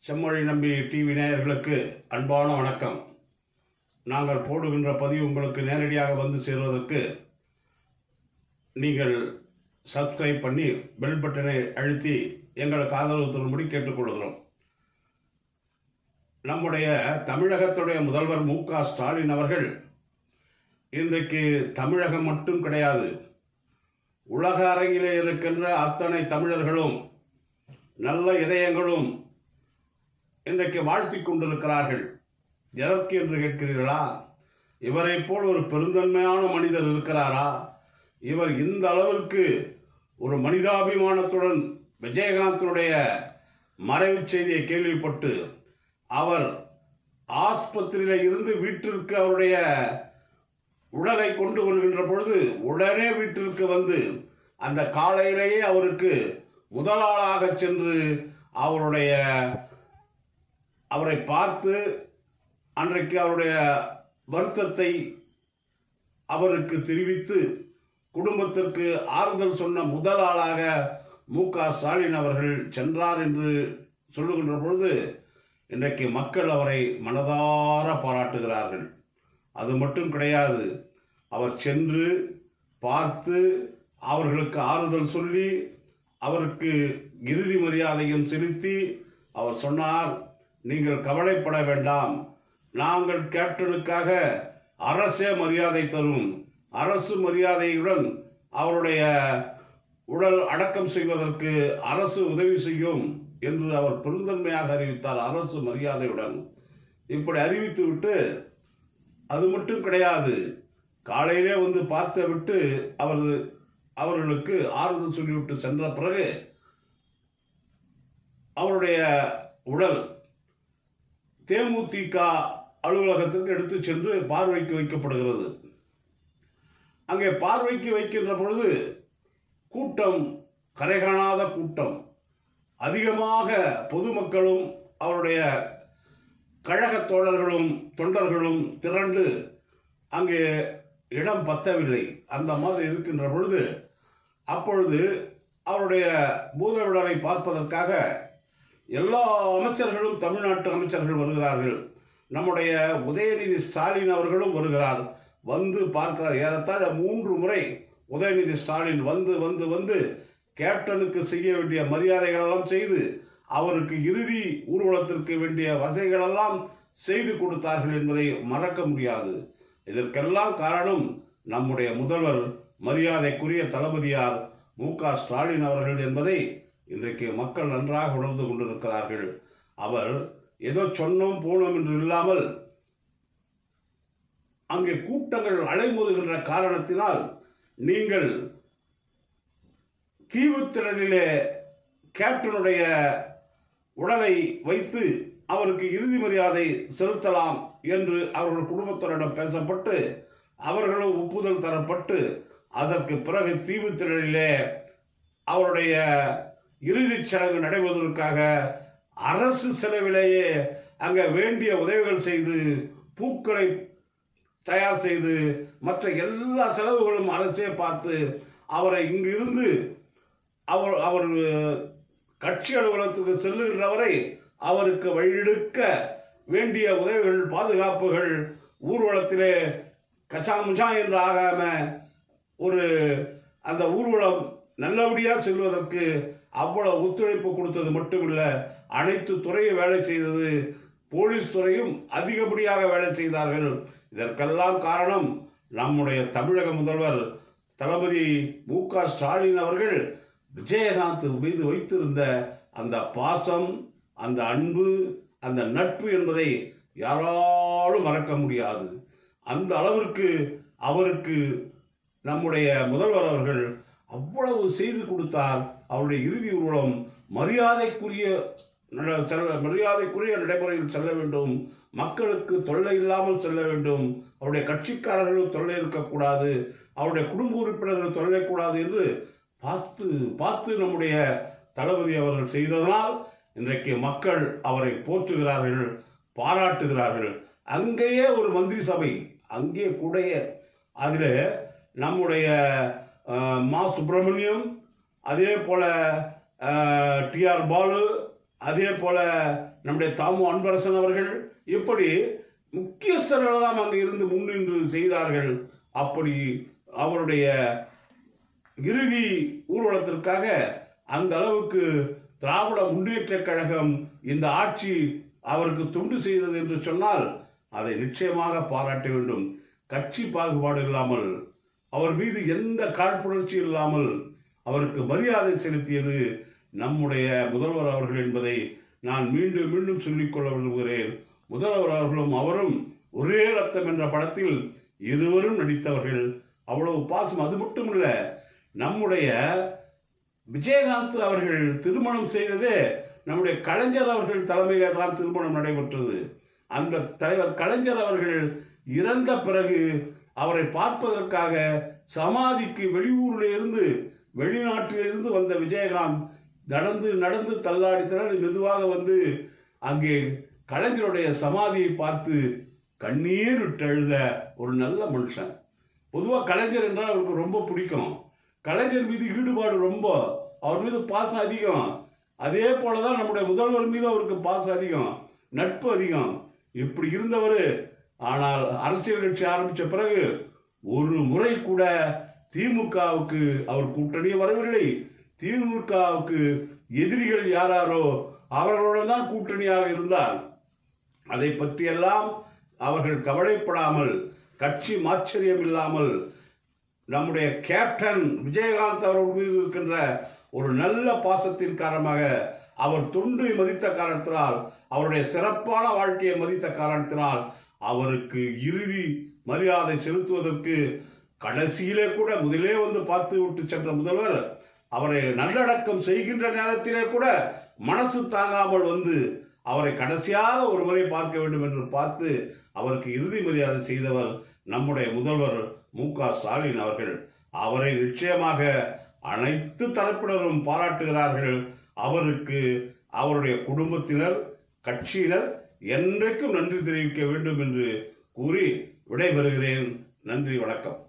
செம்மொழி நம்பி டிவி நேயர்களுக்கு அன்பான வணக்கம். நாங்கள் போடுகின்ற பதிவு உங்களுக்கு நேரடியாக வந்து சேருவதற்கு நீங்கள் சப்ஸ்கிரைப் பண்ணி பெல் பட்டனை அழுத்தி எங்களுக்கு ஆதரவு தரும்படி கேட்டுக்கொள்கிறோம். நம்முடைய தமிழகத்துடைய முதல்வர் மு.க. ஸ்டாலின் அவர்கள் இன்றைக்கு தமிழகம் மட்டும் கிடையாது, உலக அரங்கிலே இருக்கின்ற அத்தனை தமிழர்களும் நல்ல இதயங்களும் இன்றைக்கு வாழ்த்தி கொண்டிருக்கிறார்கள். எதற்கு என்று கேட்கிறீர்களா? இவரை போல் ஒரு பெருந்தன்மையான மனிதர் இருக்கிறாரா? இவர் இந்த அளவிற்கு ஒரு மனிதாபிமானத்துடன் விஜயகாந்தனுடைய மறைவு செய்தியை கேள்விப்பட்டு அவர் ஆஸ்பத்திரியில் இருந்து வீட்டிற்கு அவருடைய உடலை கொண்டு வருகின்ற பொழுது உடனே வீட்டிற்கு வந்து அந்த காலையிலேயே அவருக்கு முதலாளாக சென்று அவரை பார்த்து அன்றைக்கு அவருடைய வருத்தத்தை அவருக்கு தெரிவித்து குடும்பத்திற்கு ஆறுதல் சொன்ன முதல் ஆளாக மு.க. ஸ்டாலின் அவர்கள் சென்றார் என்று சொல்லுகின்ற பொழுது இன்றைக்கு மக்கள் அவரை மனதார பாராட்டுகிறார்கள். அது மட்டும் கிடையாது, அவர் சென்று பார்த்து அவர்களுக்கு ஆறுதல் சொல்லி அவருக்கு இறுதி மரியாதையும் செலுத்தி அவர் சொன்னார், நீங்கள் கவலைப்பட வேண்டாம், நாங்கள் கேப்டனுக்காக அரசே மரியாதை தரும், அரசு மரியாதையுடன் அவருடைய உடல் அடக்கம் செய்வதற்கு அரசு உதவி செய்யும் என்று அவர் பெருந்தன்மையாக அறிவித்தார். அரசு மரியாதையுடன் இப்படி அறிவித்து விட்டு அது மட்டும் கிடையாது, காலையிலே வந்து பார்த்து விட்டு அவர்களுக்கு ஆறுதல் சொல்லிவிட்டு சென்ற பிறகு அவருடைய உடல் தேமுதிக அலுவலகத்திற்கு எடுத்து சென்று பார்வைக்கு வைக்கப்படுகிறது. அங்கே பார்வைக்கு வைக்கின்ற பொழுது கூட்டம், கரைகாணாத கூட்டம், அதிகமாக பொதுமக்களும் அவருடைய கழக தோழர்களும் தொண்டர்களும் திரண்டு அங்கே இடம் பத்தவில்லை. அந்த மாதிரி இருக்கின்ற பொழுது அப்பொழுது அவருடைய பூதவிடலை பார்ப்பதற்காக எல்லா அமைச்சர்களும், தமிழ்நாட்டு அமைச்சர்கள் வருகிறார்கள். நம்முடைய உதயநிதி ஸ்டாலின் அவர்களும் வருகிறார். வந்து பார்க்கிறார். ஏறத்தாழ 3 முறை உதயநிதி ஸ்டாலின் வந்து வந்து வந்து கேப்டனுக்கு செய்ய வேண்டிய மரியாதைகளெல்லாம் செய்து அவருக்கு இறுதி ஊர்வலத்திற்கு வேண்டிய வசதிகளெல்லாம் செய்து கொடுத்தார்கள் என்பதை மறக்க முடியாது. இதற்கெல்லாம் காரணம் நம்முடைய முதல்வர் மரியாதைக்குரிய தளபதியார் மு.க. ஸ்டாலின் அவர்கள் என்பதை இன்றைக்கு மக்கள் நன்றாக உணர்ந்து கொண்டிருக்கிறார்கள். அவர் ஏதோ சொன்னோம் போனோம் என்று இல்லாமல் அங்கே கூட்டங்கள் அலைமோதுகின்ற காரணத்தினால் நீங்கள் தீவுத்திடலிலே கேப்டனுடைய உடலை வைத்து அவருக்கு இறுதி மரியாதை செலுத்தலாம் என்று அவர்கள் குடும்பத்தினரிடம் பேசப்பட்டு அவர்களும் ஒப்புதல் தரப்பட்டு அதற்கு பிறகு தீவுத்திடலிலே அவருடைய இறுதிச் சடங்கு நடைபெறுவதற்காக அரசு செலவிலேயே அங்கே வேண்டிய உதவிகள் செய்து பூக்களை தயார் செய்து மற்ற எல்லா செலவுகளும் அரசே பார்த்து அவரை இங்கிருந்து அவர் கட்சி அலுவலகத்துக்கு செல்லுகின்றவரை அவருக்கு வழியெடுக்க வேண்டிய உதவிகள், பாதுகாப்புகள், ஊர்வலத்திலே கச்சாமுச்சா என்று ஆகாம அந்த ஊர்வலம் நல்லபடியாக செல்வதற்கு அவ்வளவு ஒத்துழைப்பு கொடுத்தது மட்டுமில்லை, அனைத்து துறையும் வேலை செய்தது, போலீஸ் துறையும் அதிகப்படியாக வேலை செய்தார்கள். இதற்கெல்லாம் காரணம் நம்முடைய தமிழக முதல்வர் தளபதி மு.க. ஸ்டாலின் அவர்கள் விஜயகாந்த் மீது வைத்திருந்த அந்த பாசம், அந்த அன்பு, அந்த நட்பு என்பதை யாராலும் மறக்க முடியாது. அந்த அளவிற்கு அவருக்கு நம்முடைய முதல்வர் அவர்கள் அவ்வளவு செய்து கொடுத்தார். அவருடைய இறுதி ஊர்வலம் மரியாதைக்குரிய நடைமுறையில் செல்ல வேண்டும், மக்களுக்கு தொல்லை இல்லாமல் செல்ல வேண்டும், அவருடைய கட்சிக்காரர்கள் தொல்லை இருக்கக்கூடாது, அவருடைய குடும்ப உறுப்பினர்கள் தொல்லைக்கூடாது என்று பார்த்து பார்த்து நம்முடைய தளபதி அவர்கள் செய்ததனால் இன்றைக்கு மக்கள் அவரை போற்றுகிறார்கள், பாராட்டுகிறார்கள். அங்கேயே ஒரு மந்திரி சபை, அங்கே கூட அதில் நம்முடைய மா சுப்பிரமணியம், அதே போல டி.ஆர். பாலு, அதே போல நம்முடைய தாமு அன்பரசன் அவர்கள், இப்படி முக்கியஸ்தர்கள் எல்லாம் அங்கு இருந்து முன்னின்று செய்தார்கள். அப்படி அவருடைய இறுதி ஊர்வலத்திற்காக அந்த அளவுக்கு திராவிட முன்னேற்ற கழகம் இந்த ஆட்சி அவருக்கு தொண்டு செய்தது என்று சொன்னால் அதை நிச்சயமாக பாராட்ட வேண்டும். கட்சி பாகுபாடு இல்லாமல், அவர் மீது எந்த காழ்ப்புணர்ச்சி இல்லாமல் அவருக்கு மரியாதை செலுத்தியது நம்முடைய முதல்வர் அவர்கள் என்பதை நான் மீண்டும் மீண்டும் சொல்லிக்கொள்ள விரும்புகிறேன். முதல்வர் அவர்களும் அவரும் ஒரே ரத்தம் என்ற படத்தில் இருவரும் நடித்தவர்கள். அவ்வளவு பாசம். அது மட்டுமல்ல, நம்முடைய விஜயகாந்த் அவர்கள் திருமணம் செய்ததே நம்முடைய கலைஞர் அவர்கள் தலைமையில தான் திருமணம் நடைபெற்றது. அந்த தலைவர் கலைஞர் அவர்கள் இறந்த பிறகு அவரை பார்ப்பதற்காக சமாதிக்கு வெளியூரிலிருந்து வெளிநாட்டிலிருந்து வந்த விஜயகாந்த் நடந்து நடந்து தள்ளாடி மெதுவாக வந்து அங்கே கலைஞருடைய சமாதியை பார்த்து கண்ணீர் விட்டு எழுத ஒரு நல்ல மனுஷன். பொதுவாக கலைஞர் என்றால் அவருக்கு ரொம்ப பிடிக்கும். கலைஞர் மீது ஈடுபாடு ரொம்ப, அவர் மீது பாசம் அதிகம். அதே போலதான் நம்முடைய முதல்வர் மீது அவருக்கு பாசம் அதிகம், நட்பு அதிகம். இப்படி இருந்தவர் ஆனால் அரசியல் கட்சி ஆரம்பித்த பிறகு ஒரு முறை கூட திமுகவுக்கு அவர் கூட்டணியே வரவில்லை. திமுகவுக்கு எதிரிகள் யாராரோ அவர்களுடன் தான் கூட்டணியாக இருந்தார். அதை பற்றியெல்லாம் அவர்கள் கவலைப்படாமல், கட்சி மாச்சரியம் இல்லாமல், நம்முடைய கேப்டன் விஜயகாந்த் அவர்கள் மீது இருக்கின்ற ஒரு நல்ல பாசத்தின் காரணமாக, அவர் தொண்டை மதித்த காரணத்தினால், அவருடைய சிறப்பான வாழ்க்கையை மதித்த காரணத்தினால் அவருக்கு இறுதி மரியாதை செலுத்துவதற்கு கடைசியிலே கூட முதலே வந்து பார்த்து விட்டு சென்ற முதல்வர் அவரை நல்லடக்கம் செய்கின்ற நேரத்திலே கூட மனசு தாங்காமல் வந்து அவரை கடைசியாக ஒரு முறை பார்க்க வேண்டும் என்று பார்த்து அவருக்கு இறுதி மரியாதை செய்தவர் நம்முடைய முதல்வர் மு.க.ஸ்டாலின் அவர்கள். அவரை நிச்சயமாக அனைத்து தரப்பினரும் பாராட்டுகிறார்கள். அவருக்கு அவருடைய குடும்பத்தினர், கட்சியினர் என்றைக்கும் நன்றி தெரிவிக்க வேண்டும் என்று கூறி விடைபெறுகிறேன். நன்றி, வணக்கம்.